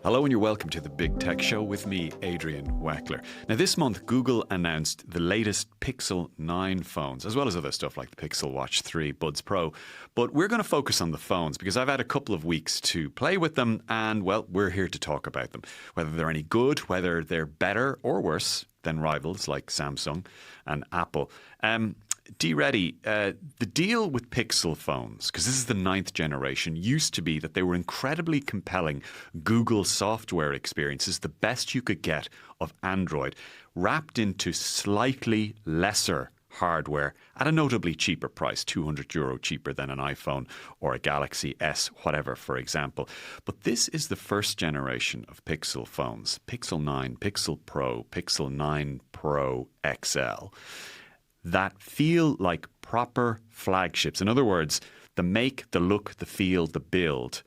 Hello and you're welcome to the Big Tech Show with me, Adrian Weckler. Now this month, Google announced the latest Pixel 9 phones, as well as other stuff like the Pixel Watch 3 Buds Pro. But we're going to focus on the phones because I've had a couple of weeks to play with them and, well, we're here to talk about them. Whether they're any good, whether they're better or worse than rivals like Samsung and Apple. D-Ready, the deal with Pixel phones, because this is the 9th generation, used to be that they were incredibly compelling Google software experiences, the best you could get of Android, wrapped into slightly lesser hardware at a notably cheaper price, €200 cheaper than an iPhone or a Galaxy S, whatever, for example. But this is the first generation of Pixel phones, Pixel 9, Pixel Pro, Pixel 9 Pro XL, that feel like proper flagships. In other words, the make, the look, the feel, the build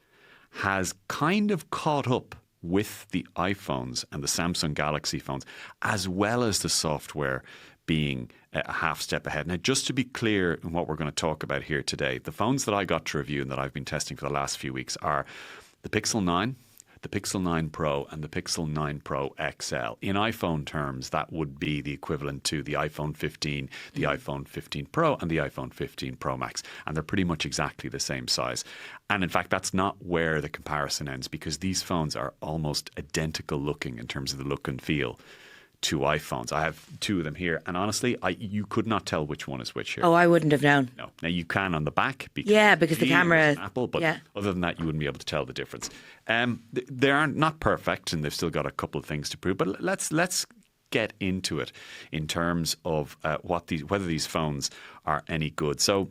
has kind of caught up with the iPhones and the Samsung Galaxy phones, as well as the software being a half step ahead. Now, just to be clear in what we're going to talk about here today, the phones that I got to review and that I've been testing for the last few weeks are the Pixel 9, the Pixel 9 Pro and the Pixel 9 Pro XL. In iPhone terms, that would be the equivalent to the iPhone 15, the iPhone 15 Pro and the iPhone 15 Pro Max. And they're pretty much exactly the same size. And in fact, that's not where the comparison ends, because these phones are almost identical looking in terms of the look and feel to iPhones. I have two of them here, and honestly, you could not tell which one is which here. Oh, I wouldn't have known. No. Now, you can on the back. Because the camera... Apple, but other than that, you wouldn't be able to tell the difference. They are not perfect, and they've still got a couple of things to prove, but let's get into it in terms of whether these phones are any good. So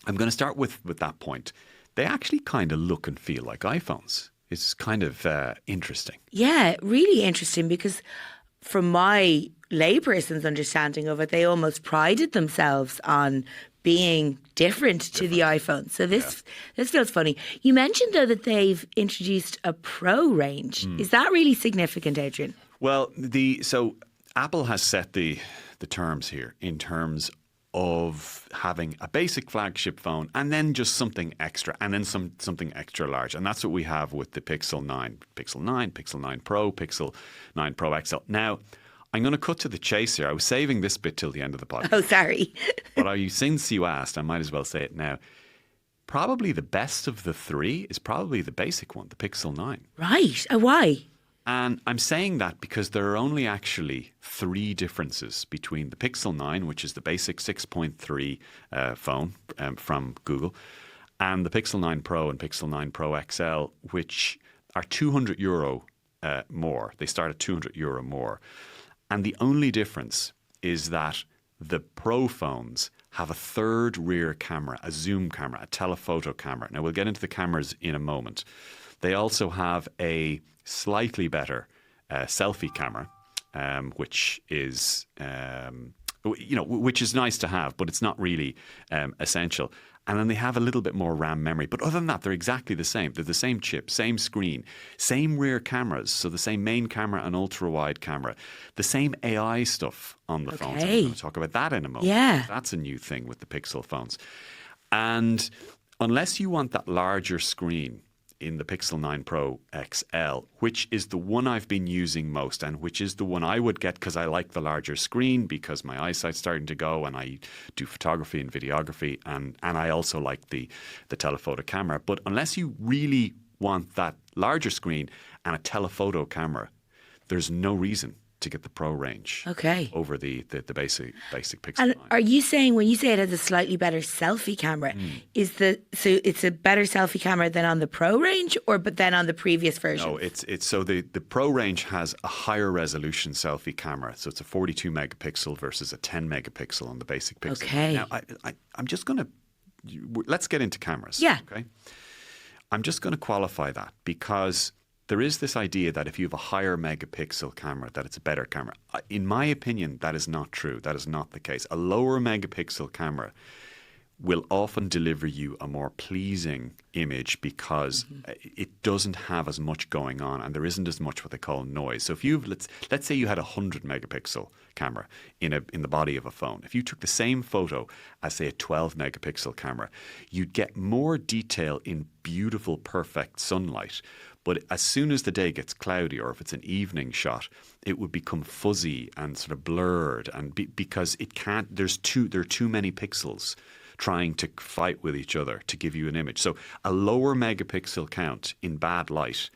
I'm going to start with that point. They actually kind of look and feel like iPhones. It's kind of interesting. Yeah, really interesting, because from my layperson's understanding of it, they almost prided themselves on being different to the iPhone. So this feels funny. You mentioned, though, that they've introduced a Pro range. Is that really significant, Adrian? Well, so Apple has set the terms here in terms of having a basic flagship phone and then just something extra and then something extra large. And that's what we have with the Pixel 9, Pixel 9, Pixel 9 Pro, Pixel 9 Pro XL. Now, I'm going to cut to the chase here. I was saving this bit till the end of the podcast. Oh, sorry. But since you asked, I might as well say it now. Probably the best of the three is probably the basic one, the Pixel 9. Right. Why? And I'm saying that because there are only actually three differences between the Pixel 9, which is the basic 6.3 phone from Google, and the Pixel 9 Pro and Pixel 9 Pro XL, which are €200 more. They start at €200 more. And the only difference is that the Pro phones have a third rear camera, a zoom camera, a telephoto camera. Now, we'll get into the cameras in a moment. They also have a slightly better selfie camera, which is which is nice to have, but it's not really essential. And then they have a little bit more RAM memory. But other than that, they're exactly the same. They're the same chip, same screen, same rear cameras. So the same main camera and ultra-wide camera. The same AI stuff on the phones. I'm going to talk about that in a moment. Yeah. That's a new thing with the Pixel phones. And unless you want that larger screen in the Pixel 9 Pro XL, which is the one I've been using most and which is the one I would get because I like the larger screen, because my eyesight's starting to go and I do photography and videography, and I also like the telephoto camera. But unless you really want that larger screen and a telephoto camera, there's no reason to get the Pro range over the basic Pixel 9. And are you saying, when you say it has a slightly better selfie camera, so it's a better selfie camera than on the Pro range, but then on the previous version? No, it's so the Pro range has a higher resolution selfie camera, so it's a 42 megapixel versus a 10 megapixel on the basic Pixel. Okay. Now I'm just going to let's get into cameras. Yeah. Okay. I'm just going to qualify that, because there is this idea that if you have a higher megapixel camera, that it's a better camera. In my opinion, that is not true. That is not the case. A lower megapixel camera will often deliver you a more pleasing image because it doesn't have as much going on and there isn't as much what they call noise. So if you've let's say you had a 100 megapixel camera in the body of a phone. If you took the same photo as, say, a 12 megapixel camera, you'd get more detail in beautiful, perfect sunlight. But as soon as the day gets cloudy, or if it's an evening shot, it would become fuzzy and sort of blurred, and because it can't. There are too many pixels trying to fight with each other to give you an image. So a lower megapixel count in bad light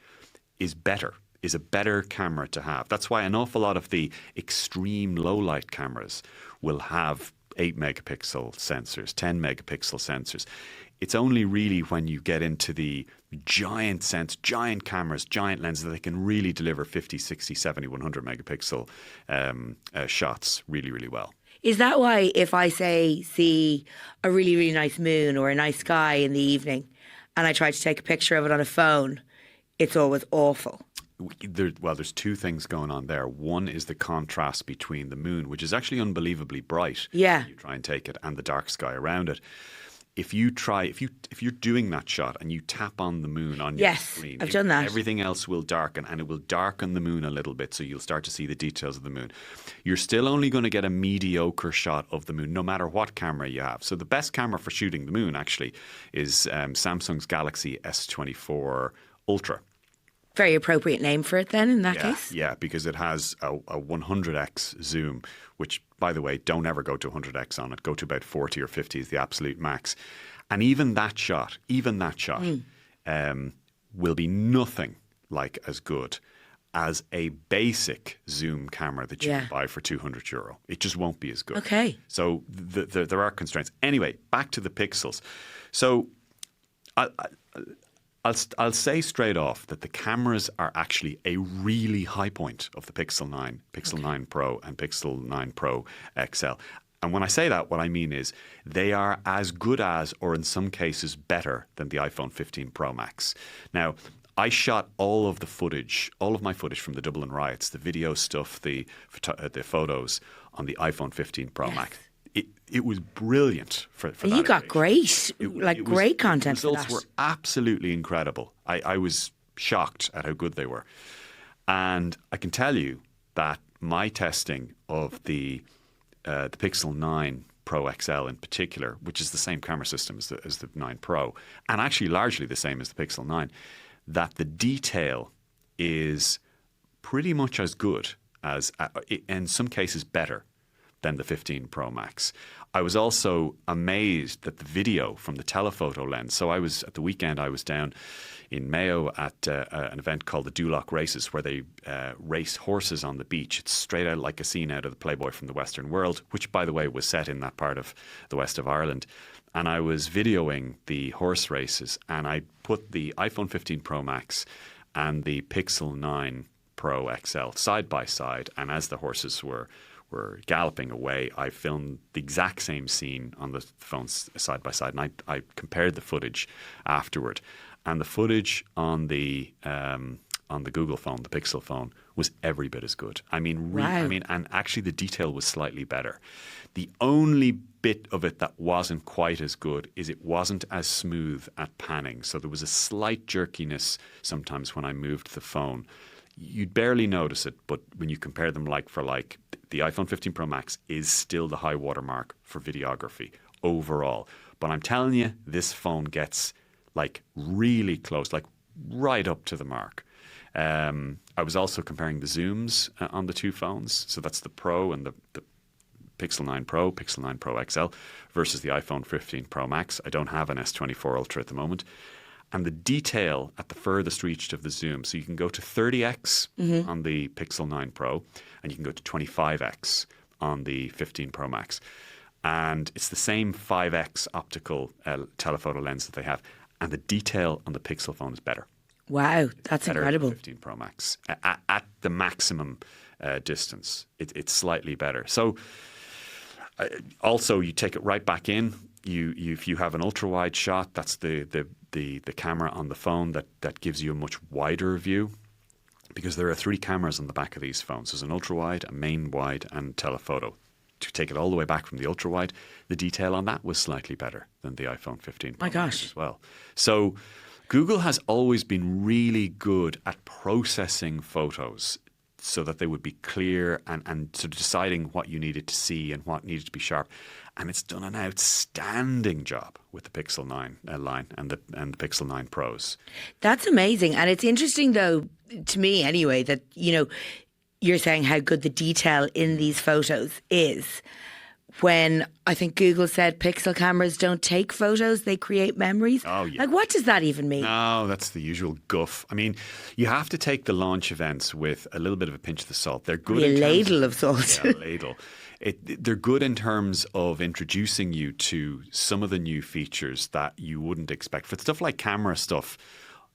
is a better camera to have. That's why an awful lot of the extreme low light cameras will have 8 megapixel sensors, 10 megapixel sensors. It's only really when you get into the giant cameras, giant lenses, that they can really deliver 50, 60, 70, 100 megapixel shots really, really well. Is that why if I see a really, really nice moon or a nice sky in the evening and I try to take a picture of it on a phone, it's always awful? There's two things going on there. One is the contrast between the moon, which is actually unbelievably bright. Yeah. When you try and take it, and the dark sky around it. If you're doing that shot and you tap on the moon on your screen, I've done that. Everything else will darken, and it will darken the moon a little bit, so you'll start to see the details of the moon. You're still only going to get a mediocre shot of the moon, no matter what camera you have. So the best camera for shooting the moon actually is Samsung's Galaxy S24 Ultra. Very appropriate name for it then in that case. Yeah, because it has a 100x zoom, which, by the way, don't ever go to 100x on it. Go to about 40 or 50 is the absolute max. And even that shot will be nothing like as good as a basic zoom camera that you can buy for €200. It just won't be as good. Okay. So there are constraints. Anyway, back to the pixels. So I'll say straight off that the cameras are actually a really high point of the Pixel 9, Pixel 9 Pro and Pixel 9 Pro XL. And when I say that, what I mean is they are as good as, or in some cases better than, the iPhone 15 Pro Max. Now, I shot all of my footage from the Dublin riots, the video stuff, the photos on the iPhone 15 Pro Max. It was brilliant for that. You got great content for that. The results were absolutely incredible. I was shocked at how good they were. And I can tell you that my testing of the Pixel 9 Pro XL in particular, which is the same camera system as the 9 Pro, and actually largely the same as the Pixel 9, that the detail is pretty much as good as, in some cases better than the 15 Pro Max. I was also amazed that the video from the telephoto lens. So at the weekend, I was down in Mayo at an event called the Duloc Races, where they race horses on the beach. It's straight out like a scene out of the Playboy from the Western World, which, by the way, was set in that part of the west of Ireland. And I was videoing the horse races, and I put the iPhone 15 Pro Max and the Pixel 9 Pro XL side by side. And as the horses were galloping away, I filmed the exact same scene on the phones side by side, and I compared the footage afterward. And the footage on the Google phone, the Pixel phone, was every bit as good. And actually the detail was slightly better. The only bit of it that wasn't quite as good is it wasn't as smooth at panning. So there was a slight jerkiness sometimes when I moved the phone. You'd barely notice it, but when you compare them like for like, the iPhone 15 Pro Max is still the high watermark for videography overall. But I'm telling you, this phone gets like really close, like right up to the mark. I was also comparing the zooms on the two phones. So that's the Pro and the Pixel 9 Pro, Pixel 9 Pro XL versus the iPhone 15 Pro Max. I don't have an S24 Ultra at the moment. And the detail at the furthest reach of the zoom. So you can go to 30x on the Pixel 9 Pro, and you can go to 25x on the 15 Pro Max. And it's the same 5x optical telephoto lens that they have. And the detail on the Pixel phone is better. Wow, that's better incredible. Than the 15 Pro Max. At the maximum distance, it's slightly better. So also, you take it right back in. If you have an ultra-wide shot, that's the camera on the phone that gives you a much wider view, because there are 3 cameras on the back of these phones. There's an ultra-wide, a main wide, and telephoto. To take it all the way back from the ultra-wide, the detail on that was slightly better than the iPhone 15 Pro Max as well. So Google has always been really good at processing photos so that they would be clear and sort of deciding what you needed to see and what needed to be sharp. and it's done an outstanding job with the Pixel 9 line and the Pixel 9 Pros. That's amazing. And it's interesting, though, to me anyway, that, you're saying how good the detail in these photos is. When I think Google said Pixel cameras don't take photos, they create memories. Oh, yeah. Like, what does that even mean? No, that's the usual guff. I mean, you have to take the launch events with a little bit of a pinch of the salt. They're good. A ladle of salt. Yeah, a ladle. They're good in terms of introducing you to some of the new features that you wouldn't expect. For stuff like camera stuff,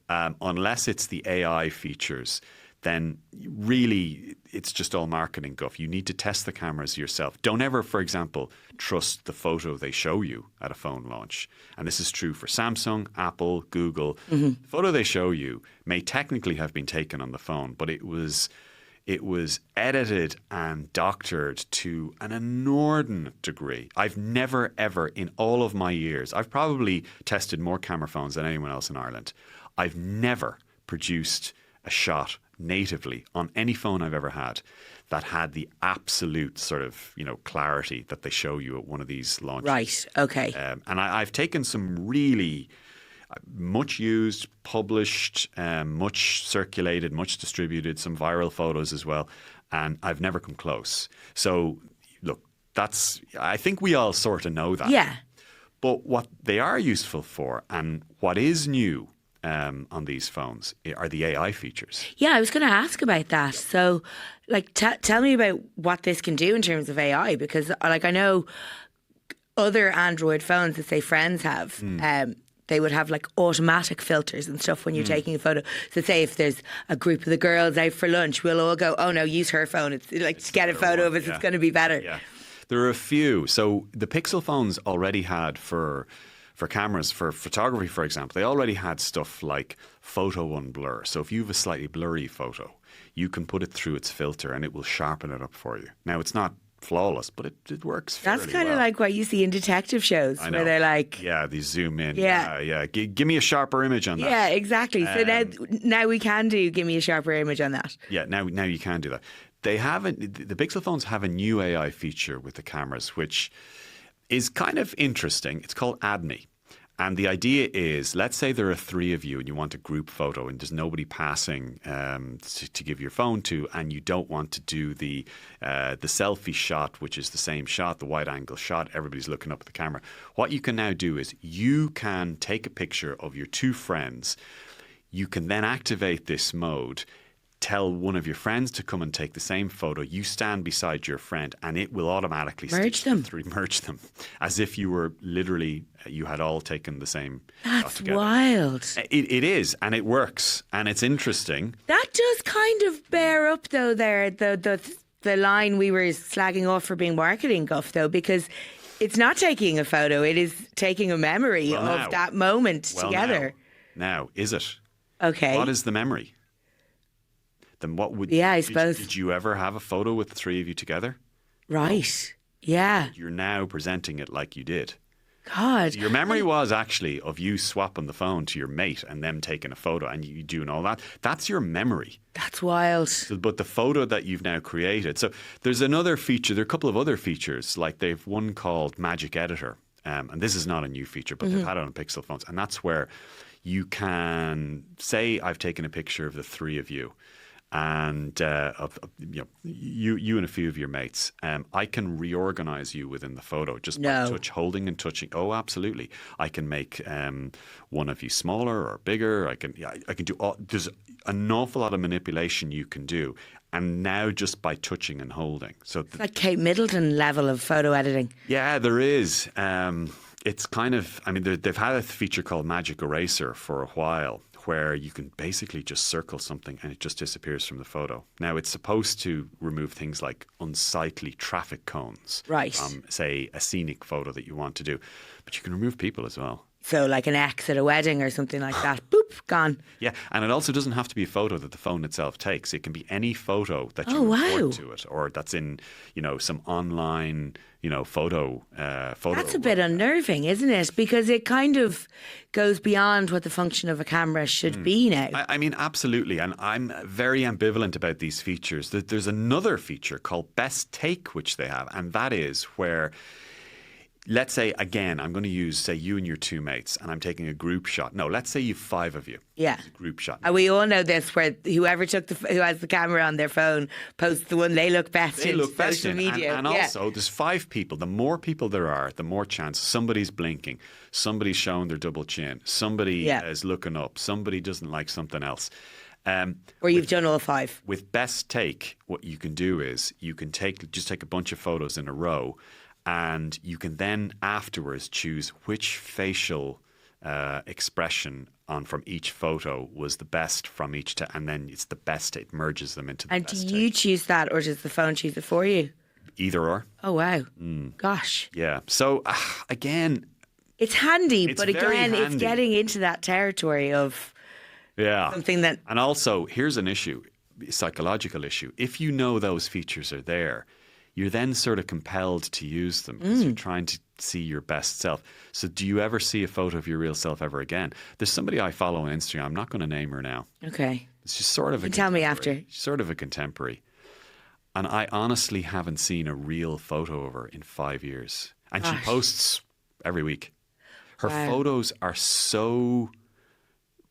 unless it's the AI features, then really it's just all marketing guff. You need to test the cameras yourself. Don't ever, for example, trust the photo they show you at a phone launch. And this is true for Samsung, Apple, Google. The photo they show you may technically have been taken on the phone, but it was edited and doctored to an inordinate degree. I've never, ever, in all of my years, I've probably tested more camera phones than anyone else in Ireland. I've never produced a shot natively on any phone I've ever had that had the absolute sort of, clarity that they show you at one of these launches. Right, okay. And I've taken some really much used, published, much circulated, much distributed, some viral photos as well, and I've never come close. So, look, I think we all sort of know that. Yeah. But what they are useful for, and what is new on these phones, are the AI features. Yeah, I was going to ask about that. So, tell me about what this can do in terms of AI, because, I know other Android phones that, say, friends have, they would have automatic filters and stuff when you're taking a photo. So say if there's a group of the girls out for lunch, we'll all go, oh no, use her phone. It's to get a photo of us, it's going to be better. Yeah. There are a few. So the Pixel phones already had for cameras, for photography, for example, they already had stuff like photo unblur. So if you have a slightly blurry photo, you can put it through its filter and it will sharpen it up for you. Now, it's not flawless, but it works fairly That's kind of well. like what you see in detective shows where they're like... Yeah, they zoom in. Yeah. Give me a sharper image on that. Yeah, exactly. So now we can give me a sharper image on that. Yeah, now you can do that. The Pixel phones have a new AI feature with the cameras, which is kind of interesting. It's called Add Me. And the idea is, let's say there are three of you and you want a group photo and there's nobody passing to give your phone to, and you don't want to do the selfie shot, which is the same shot, the wide angle shot, everybody's looking up at the camera. What you can now do is you can take a picture of your two friends. You can then activate this mode, tell one of your friends to come and take the same photo. You stand beside your friend and it will automatically merge them as if you were literally, you had all taken the same shot That's together. wild. It is, and it works, and it's interesting. That does kind of bear up, though, there, the line we were slagging off for being marketing guff, though, because it's not taking a photo, it is taking a memory of that moment together. Now, is it? Okay. What is the memory? Then what would... Yeah, I suppose. Did you ever have a photo with the three of you together? Right. Yeah. You're now presenting it like you did. God. Your memory was actually of you swapping the phone to your mate and them taking a photo and you doing all that. That's your memory. That's wild. But the photo that you've now created. So there's another feature. There are a couple of other features. Like they've one called Magic Editor. And this is not a new feature, but they've had it on Pixel phones. And that's where you can say, I've taken a picture of the three of you. And you and a few of your mates, I can reorganize you within the photo just by holding and touching. Oh, absolutely! I can make one of you smaller or bigger. I can do all. There's an awful lot of manipulation you can do, and now just by touching and holding. So it's like Kate Middleton level of photo editing. Yeah, there is. It's kind of. I mean, they've had a feature called Magic Eraser for a while, where you can basically just circle something and it just disappears from the photo. Now, it's supposed to remove things like unsightly traffic cones from, say, a scenic photo that you want to do. But you can remove people as well. So like an ex at a wedding or something like that. Boop, gone. Yeah, and it also doesn't have to be a photo that the phone itself takes. It can be any photo that you import to it, or that's in, some online, photo. That's a bit unnerving, isn't it? Because it kind of goes beyond what the function of a camera should be now. I mean, absolutely. And I'm very ambivalent about these features. There's another feature called Best Take, which they have, and that is where let's say, again, I'm going to use, say, you and your two mates, and I'm taking a group shot. No, let's say you've 5 of you. Yeah. It's a group shot. And we all know this, where whoever who has the camera on their phone posts the one they look best They in look best social in. media. And also, there's 5 people. The more people there are, the more chance somebody's blinking, somebody's showing their double chin, somebody is looking up, somebody doesn't like something else. Or you've done all 5. With Best Take, what you can do is you can just take a bunch of photos in a row, and you can then afterwards choose which facial expression from each photo was the best from each, and then it's the best. It merges them into the And best. do you choose that, or does the phone choose it for you? Either or. Oh wow, gosh, Yeah. So again, it's handy, It's but very again, it's handy. getting into that territory of something that. And also, here's an issue, a psychological issue. If you know those features are there, you're then sort of compelled to use them because you're trying to see your best self. So do you ever see a photo of your real self ever again? There's somebody I follow on Instagram. I'm not going to name her now. Okay, It's just sort of a You tell me contemporary. after. She's sort of a contemporary. And I honestly haven't seen a real photo of her in 5 years. And she Gosh. posts every week. Her Wow. photos are so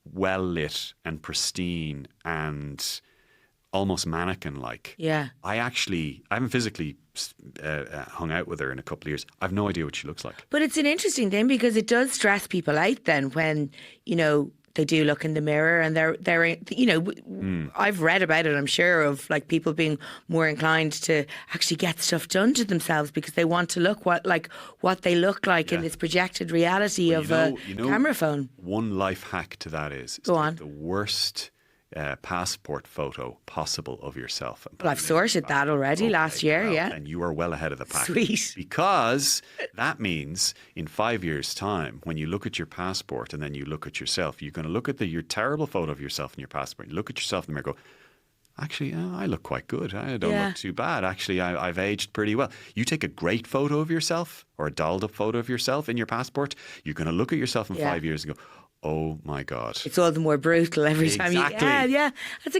well lit and pristine and almost mannequin-like. yeah. I haven't physically hung out with her in a couple of years. I've no idea what she looks like. But it's an interesting thing because it does stress people out then when, they do look in the mirror and they're I've read about it, I'm sure, of like people being more inclined to actually get stuff done to themselves because they want to look what they look like in this projected reality of a camera phone. One life hack to that is Go take on. the worst passport photo possible of yourself. And Well, I've put it in sorted your that already Okay, last year, well, yeah. And you are well ahead of the pack. Sweet. Because that means in 5 years' time, when you look at your passport and then you look at yourself, you're going to look at your terrible photo of yourself in your passport. You look at yourself in the mirror and go, actually, I look quite good. I don't look too bad. Actually, I've aged pretty well. You take a great photo of yourself or a dolled up photo of yourself in your passport, you're going to look at yourself in 5 years and go, oh my God. It's all the more brutal every time you. Exactly. Yeah. That's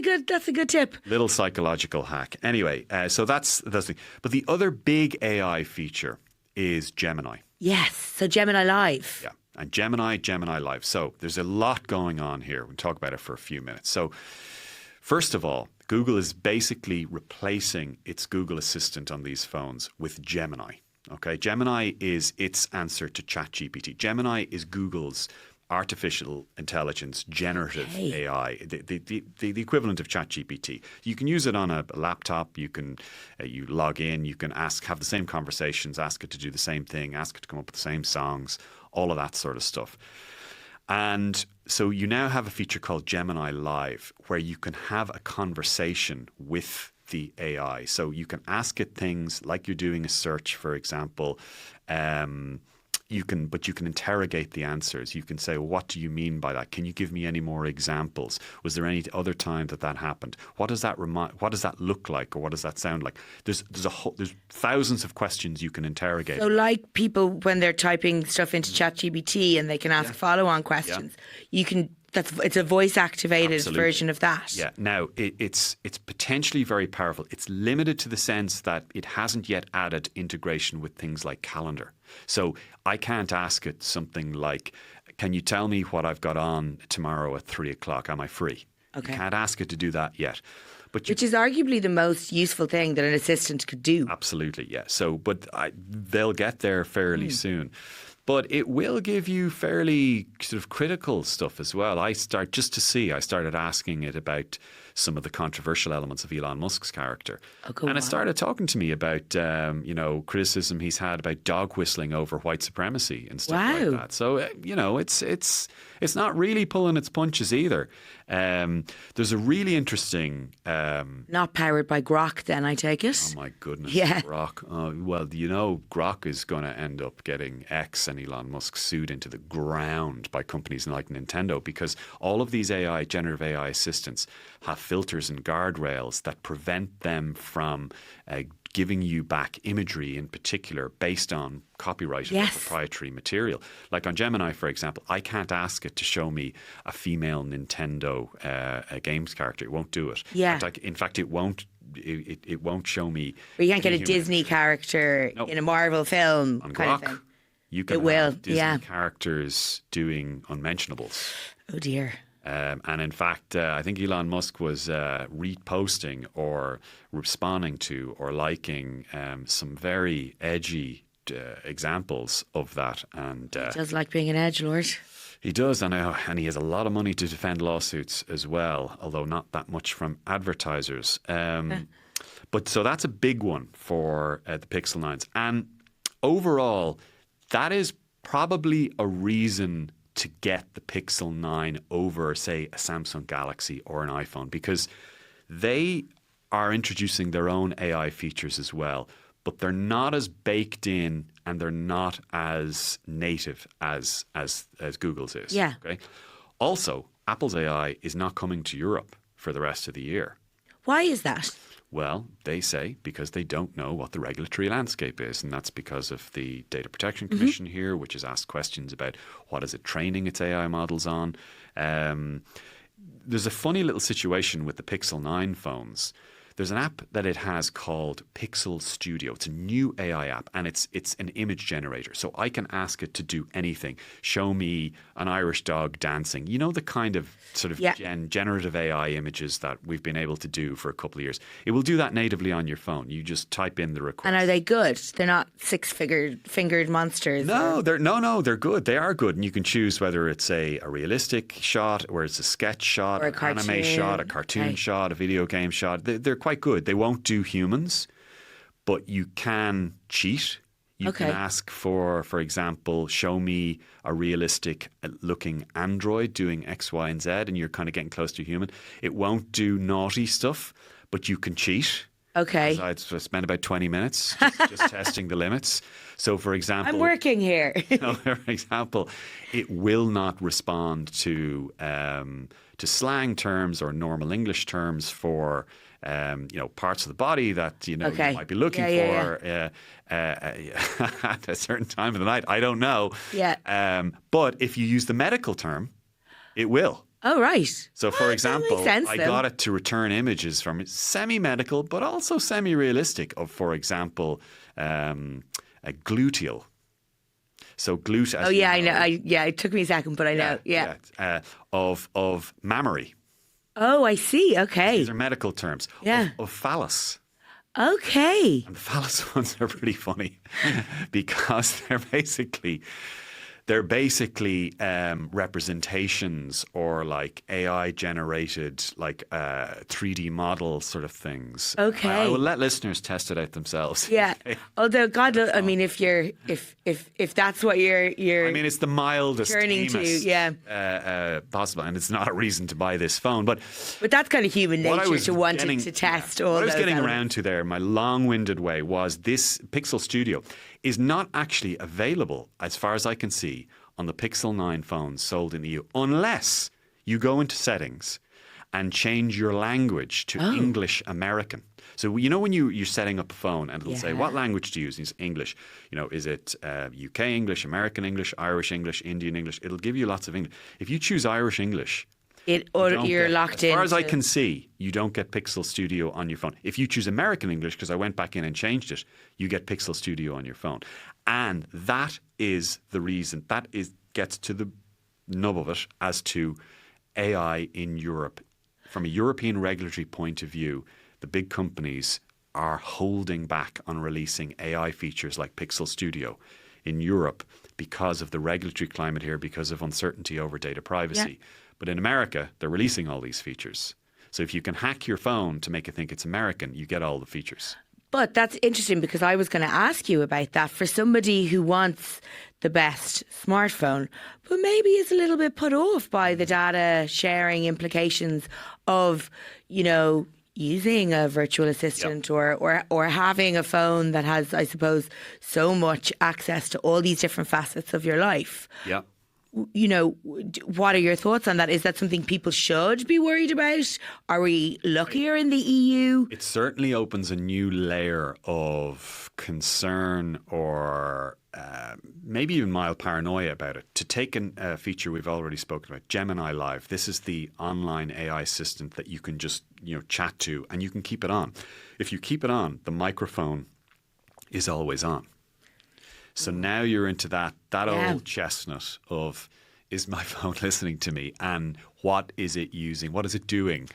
a good tip. Little psychological hack. Anyway, so that's the thing. But the other big AI feature is Gemini. Yes. So Gemini Live. Yeah. And Gemini Live. So there's a lot going on here. We'll talk about it for a few minutes. So first of all, Google is basically replacing its Google Assistant on these phones with Gemini. Okay. Gemini is its answer to ChatGPT. Gemini is Google's artificial intelligence, generative AI, the equivalent of ChatGPT. You can use it on a laptop. You can you log in. You can have the same conversations, ask it to do the same thing, ask it to come up with the same songs, all of that sort of stuff. And so you now have a feature called Gemini Live, where you can have a conversation with the AI. So you can ask it things like you're doing a search, for example. You can interrogate the answers. You can say, well, what do you mean by that? Can you give me any more examples? Was there any other time that happened? What does that what does that look like, or what does that sound like? There's thousands of questions you can interrogate. So, like people when they're typing stuff into ChatGPT and they can ask follow-on questions, you can. It's a voice-activated version of that. Yeah. Now, it's potentially very powerful. It's limited to the sense that it hasn't yet added integration with things like calendar. So I can't ask it something like, can you tell me what I've got on tomorrow at 3:00? Am I free? Okay. You can't ask it to do that yet. But Which is arguably the most useful thing that an assistant could do. Absolutely, yeah. So, but they'll get there fairly soon. But it will give you fairly sort of critical stuff as well. I started asking it about some of the controversial elements of Elon Musk's character. And it started talking to me about, criticism he's had about dog whistling over white supremacy and stuff like that. So, it's not really pulling its punches either. There's a really interesting... Not powered by Grok then, I take it. Oh my goodness, Yeah. Grok. Grok is going to end up getting X and Elon Musk sued into the ground by companies like Nintendo, because all of these generative AI assistants have filters and guardrails that prevent them from giving you back imagery in particular based on copyrighted or proprietary material. Like on Gemini, for example, I can't ask it to show me a female Nintendo a games character. It won't do it. Yeah. In fact, it won't. It won't show me. Or you can't get a any human Disney imagery. character No. in a Marvel film On kind Grok, of thing. You can It will, have Disney yeah. characters doing unmentionables. Oh dear. And in fact, I think Elon Musk was reposting or responding to or liking some very edgy examples of that. And Does like being an edgelord. he does, and he has a lot of money to defend lawsuits as well, although not that much from advertisers. But so that's a big one for the Pixel 9s. And overall, that is probably a reason to get the Pixel 9 over, say, a Samsung Galaxy or an iPhone, because they are introducing their own AI features as well, but they're not as baked in and they're not as native as Google's is. Yeah. Okay. Also, Apple's AI is not coming to Europe for the rest of the year. Why is that? Well, they say because they don't know what the regulatory landscape is, and that's because of the Data Protection Commission here, which has asked questions about what is it training its AI models on. There's a funny little situation with the Pixel 9 phones. There's an app that it has called Pixel Studio. It's a new AI app, and it's an image generator. So I can ask it to do anything. Show me an Irish dog dancing. You know, the kind of sort of generative AI images that we've been able to do for a couple of years. It will do that natively on your phone. You just type in the request. And are they good? They're not fingered monsters? No, they're good. They are good. And you can choose whether it's a realistic shot or it's a sketch shot, or an anime shot, a cartoon shot, a video game shot. They're quite good. They won't do humans, but you can cheat. You can ask for example, show me a realistic looking android doing X, Y, and Z, and you're kind of getting close to human. It won't do naughty stuff, but you can cheat. Okay. I'd spend about 20 minutes just testing the limits. So, for example, I'm working here. for example, it will not respond to slang terms or normal English terms for parts of the body that you might be looking for at a certain time of the night. I don't know. Yeah. But if you use the medical term, it will. Oh, right. So, for example, sense, I got it to return images from semi-medical, but also semi-realistic of, for example, a gluteal. So glute. Oh, yeah, I know. It took me a second, but I know. Yeah. Of mammary. Oh, I see. Okay. These are medical terms. Yeah. Of phallus. Okay. And the phallus ones are pretty funny because they're basically representations or like AI generated like 3D model sort of things. Okay. I will let listeners test it out themselves. Yeah. Although God, I mean, if that's what you're I mean, it's the mildest turning to, possible, and it's not a reason to buy this phone. But that's kind of human nature to want to test all. What I was getting elements. around to there, my long-winded way, was this Pixel Studio is not actually available, as far as I can see, on the Pixel 9 phones sold in the EU, unless you go into settings and change your language to English American. So, you know, when you're setting up a phone and it'll say, what language do you use? And it's English. You know, is it UK English, American English, Irish English, Indian English? It'll give you lots of English. If you choose Irish English, you're locked in. As far as I can see, you don't get Pixel Studio on your phone. If you choose American English, because I went back in and changed it, you get Pixel Studio on your phone. And that is the reason. That gets to the nub of it as to AI in Europe. From a European regulatory point of view, the big companies are holding back on releasing AI features like Pixel Studio in Europe because of the regulatory climate here, because of uncertainty over data privacy. Yeah. But in America, they're releasing all these features. So if you can hack your phone to make it think it's American, you get all the features. But that's interesting because I was going to ask you about that. For somebody who wants the best smartphone, but maybe is a little bit put off by the data sharing implications of, you know, using a virtual assistant or having a phone that has, I suppose, so much access to all these different facets of your life. Yeah. You know, what are your thoughts on that? Is that something people should be worried about? Are we luckier in the EU? It certainly opens a new layer of concern or maybe even mild paranoia about it. To take a feature we've already spoken about, Gemini Live. This is the online AI assistant that you can just chat to and you can keep it on. If you keep it on, the microphone is always on. So now you're into that Yeah. old chestnut of, is my phone listening to me, and what is it using? What is it doing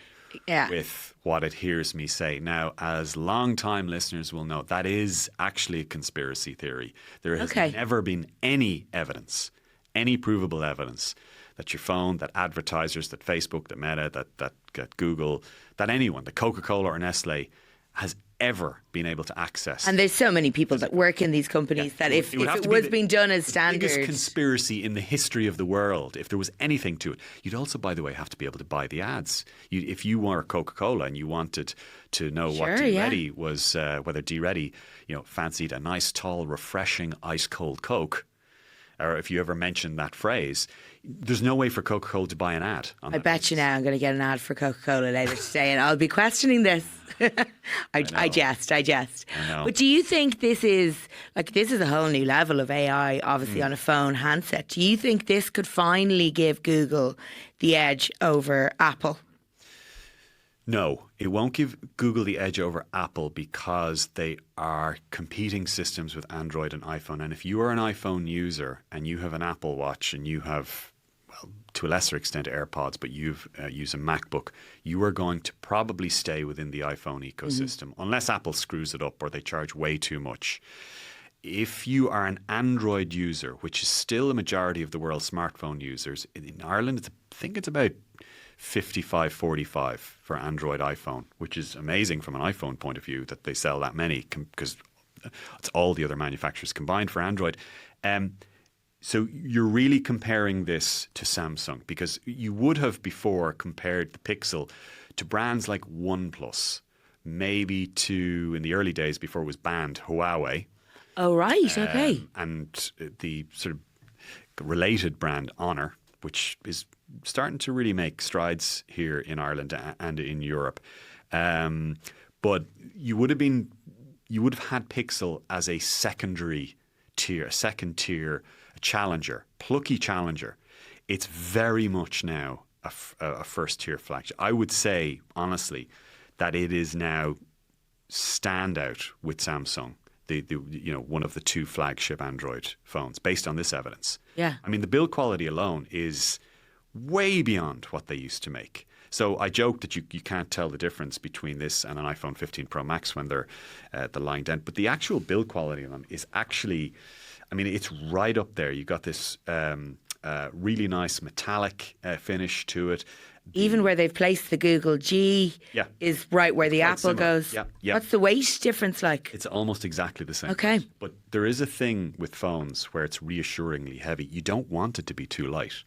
Yeah. with what it hears me say? Now, as long-time listeners will know, that is actually a conspiracy theory. There has Okay. never been any evidence, any provable evidence that your phone, that advertisers, that Facebook, that Meta, that Google, that anyone, that Coca-Cola or Nestle has ever been able to access. And there's so many people that work in these companies that if would have it to be was the- being done as the standard, biggest conspiracy in the history of the world, if there was anything to it. You'd also, by the way, have to be able to buy the ads. If you were Coca-Cola and you wanted to know what Sure, yeah. D-Ready was, whether D-Ready, fancied a nice, tall, refreshing, ice-cold Coke, or if you ever mentioned that phrase, there's no way for Coca-Cola to buy an ad on I that bet you now I'm going to get an ad for Coca-Cola later today and I'll be questioning this. I jest. I know. But do you think this is a whole new level of AI, obviously Mm. on a phone handset? Do you think this could finally give Google the edge over Apple? No, it won't give Google the edge over Apple because they are competing systems with Android and iPhone. And if you are an iPhone user and you have an Apple Watch and you have, well, to a lesser extent AirPods, but you've use a MacBook, you are going to probably stay within the iPhone ecosystem unless Apple screws it up or they charge way too much. If you are an Android user, which is still a majority of the world's smartphone users, in Ireland, I think it's about 55-45 for Android iPhone, which is amazing from an iPhone point of view that they sell that many because it's all the other manufacturers combined for Android. So you're really comparing this to Samsung because you would have before compared the Pixel to brands like OnePlus, maybe to, in the early days before it was banned, Huawei. Oh, right. Okay. And the sort of related brand Honor, which is starting to really make strides here in Ireland and in Europe. But you would have had Pixel as a secondary tier, a second tier, a challenger, plucky challenger. It's very much now a first tier flagship. I would say, honestly, that it is now standout with Samsung. One of the two flagship Android phones based on this evidence. Yeah. I mean, the build quality alone is way beyond what they used to make. So I joke that you can't tell the difference between this and an iPhone 15 Pro Max when they're the line dent. But the actual build quality of them is actually, I mean, it's right up there. You got this really nice metallic finish to it. Even where they've placed the Google G Yeah. is right where the Quite Apple similar. goes. Yeah, yeah. What's the weight difference like? It's almost exactly the same. Okay. But there is a thing with phones where it's reassuringly heavy. You don't want it to be too light.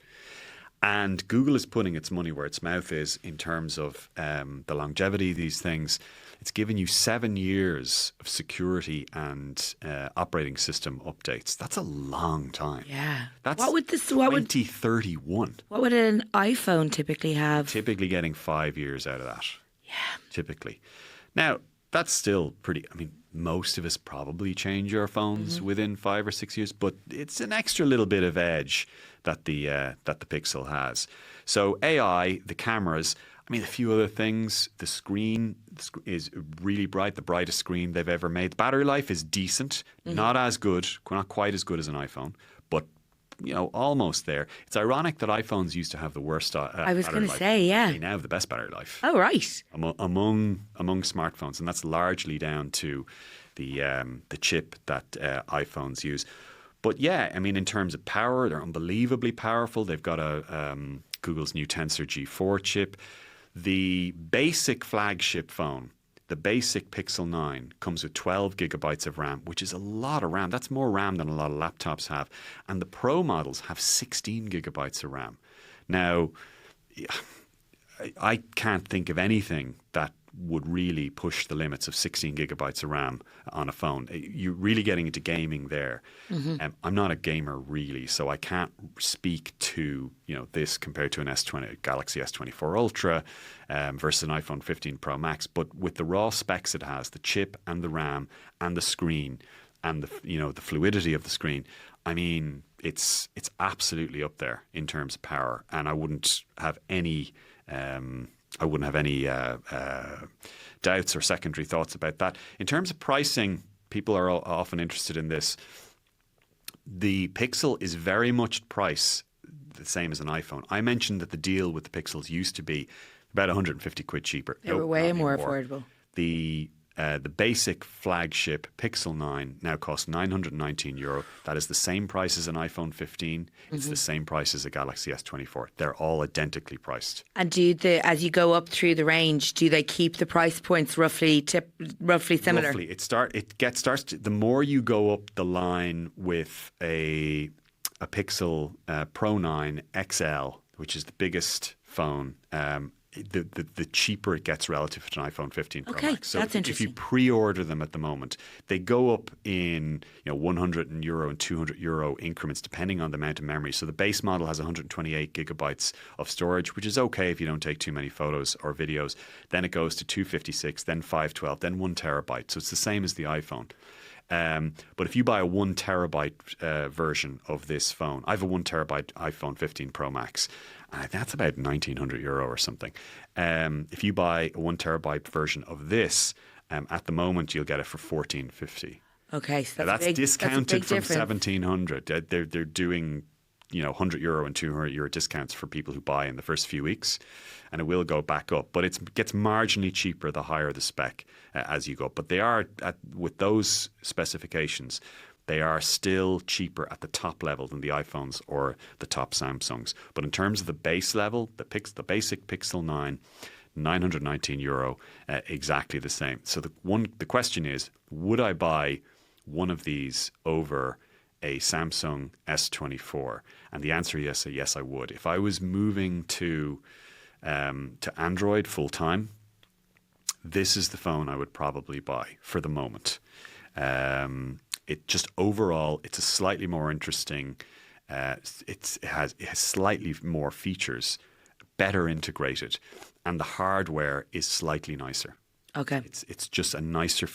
And Google is putting its money where its mouth is in terms of the longevity of these things. It's given you 7 years of security and operating system updates. That's a long time. Yeah. That's What would 2031. what would an iPhone typically have? Typically getting 5 years out of that. Yeah. Typically. Now, that's still pretty, I mean, most of us probably change our phones within 5 or 6 years, but it's an extra little bit of edge that the Pixel has. So AI, the cameras, I mean, a few other things. The screen is really bright, the brightest screen they've ever made. The battery life is decent, not as good, not quite as good as an iPhone, but almost there. It's ironic that iPhones used to have the worst. I was going to say, yeah. They now have the best battery life Oh, right. among smartphones, and that's largely down to the chip that iPhones use. But yeah, I mean, in terms of power, they're unbelievably powerful. They've got Google's new Tensor G4 chip. The basic flagship phone, the basic Pixel 9, comes with 12 gigabytes of RAM, which is a lot of RAM. That's more RAM than a lot of laptops have. And the Pro models have 16 gigabytes of RAM. Now, I can't think of anything that would really push the limits of 16 gigabytes of RAM on a phone. You're really getting into gaming there. I'm not a gamer really, so I can't speak to this compared to an Galaxy S24 Ultra versus an iPhone 15 Pro Max. But with the raw specs it has, the chip and the RAM and the screen and the fluidity of the screen, I mean, it's absolutely up there in terms of power, and I wouldn't have any. Doubts or secondary thoughts about that. In terms of pricing, people are often interested in this. The Pixel is very much price the same as an iPhone. I mentioned that the deal with the Pixels used to be about 150 quid cheaper. They were way more affordable. The basic flagship Pixel 9 now costs €919. That is the same price as an iPhone 15. It's the same price as a Galaxy S24. They're all identically priced. And as you go up through the range, do they keep the price points roughly similar? Roughly, the more you go up the line with a Pixel Pro 9 XL, which is the biggest phone. The cheaper it gets relative to an iPhone 15 Pro Max. So that's if interesting. you pre-order them at the moment, they go up in €100 and €200 increments depending on the amount of memory. So the base model has 128 gigabytes of storage, which is okay if you don't take too many photos or videos. Then it goes to 256, then 512, then 1 terabyte. So it's the same as the iPhone. But if you buy a 1 terabyte version of this phone, I have a 1 terabyte iPhone 15 Pro Max, and that's about €1,900 or something. If you buy a 1 terabyte version of this, at the moment you'll get it for $1,450. Okay, so that's discounted from difference. $1,700. They're doing €100 and €200 discounts for people who buy in the first few weeks, and it will go back up. But it gets marginally cheaper the higher the spec as you go up. But they are, with those specifications, they are still cheaper at the top level than the iPhones or the top Samsungs. But in terms of the base level, the basic Pixel 9, €919, exactly the same. So the question is, would I buy one of these over a Samsung S24? And the answer is yes, I would. If I was moving to Android full time, this is the phone I would probably buy for the moment. It just overall, it's a slightly more interesting. It has slightly more features, better integrated, and the hardware is slightly nicer. Okay. It's just a nicer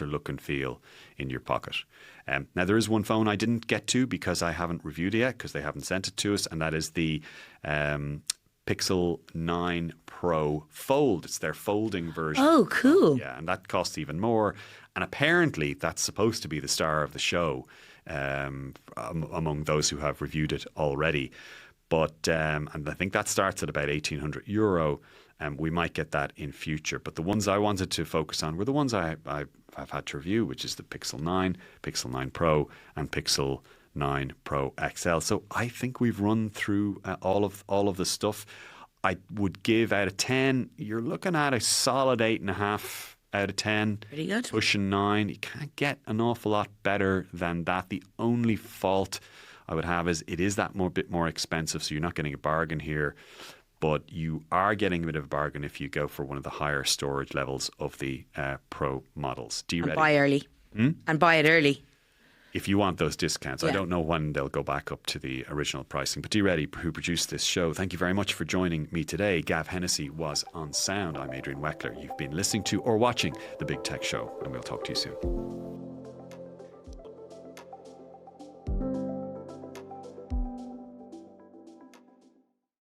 look and feel in your pocket. Now, there is one phone I didn't get to because I haven't reviewed it yet because they haven't sent it to us, and that is the Pixel 9 Pro Fold. It's their folding version. Oh, cool. Yeah, and that costs even more. And apparently that's supposed to be the star of the show among those who have reviewed it already. But and I think that starts at about €1,800. We might get that in future. But the ones I wanted to focus on were the ones I've had to review, which is the Pixel 9, Pixel 9 Pro, and Pixel 9 Pro XL. So I think we've run through all of the stuff. I would give out of 10, you're looking at a solid 8.5 out of 10. Pretty good. Pushing 9. You can't get an awful lot better than that. The only fault I would have is it is that bit more expensive, so you're not getting a bargain here. But you are getting a bit of a bargain if you go for one of the higher storage levels of the Pro models. And buy early. And buy it early. If you want those discounts. Yeah. I don't know when they'll go back up to the original pricing. But D-Ready, who produced this show, thank you very much for joining me today. Gav Hennessy was on sound. I'm Adrian Weckler. You've been listening to or watching The Big Tech Show, and we'll talk to you soon.